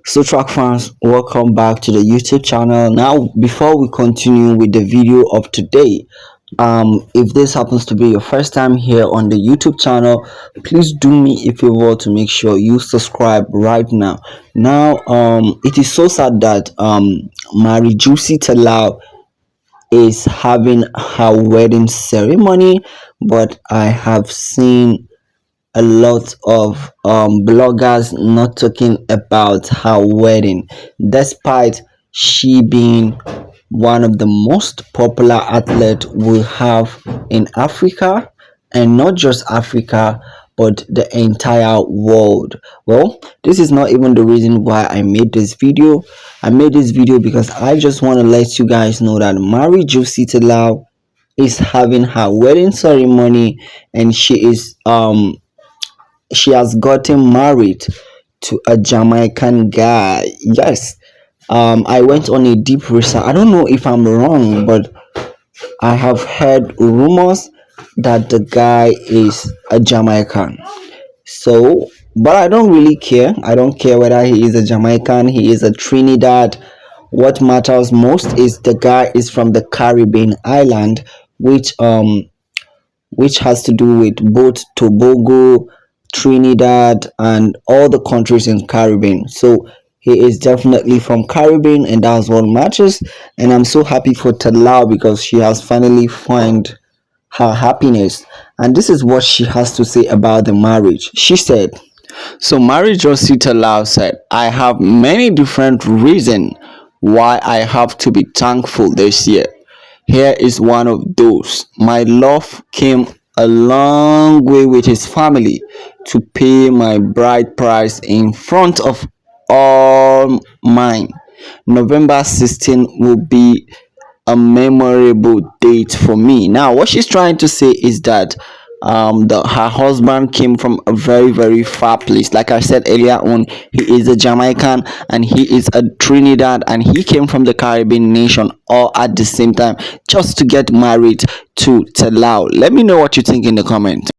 So track fans, welcome back to the YouTube channel. Now before we continue with the video of today, if this happens to be your first time here on the YouTube channel, please do me a favor to make sure you subscribe right now. It is so sad that Mary Josie Talou is having her wedding ceremony, but I have seen a lot of bloggers not talking about her wedding, despite she being one of the most popular athletes we have in Africa, and not just Africa but the entire world. Well, this is not even the reason why I made this video. I made this video because I just want to let you guys know that Mary Josie Talou is having her wedding ceremony, and she has gotten married to a Jamaican guy. Yes. I went on a deep research. I don't know if I'm wrong, but I have heard rumors that the guy is a Jamaican. So, but I don't really care. I don't care whether he is a Jamaican, he is a Trinidad. What matters most is the guy is from the Caribbean island, which has to do with both Tobago, Trinidad, and all the countries in Caribbean. So he is definitely from Caribbean, and that's what matters. And I'm so happy for Talal because she has finally found her happiness. And this is what she has to say about the marriage. She said, so Mary Josie Talou said, I have many different reasons why I have to be thankful this year. Here is one of those. My love came a long way with his family to pay my bride price in front of all mine. November 16 will be a memorable date for me. Now, what she's trying to say is that her husband came from a very far place. Like I said earlier on, he is a Jamaican and he is a Trinidad, and he came from the Caribbean nation all at the same time just to get married to Talou. Let me know what you think in the comments.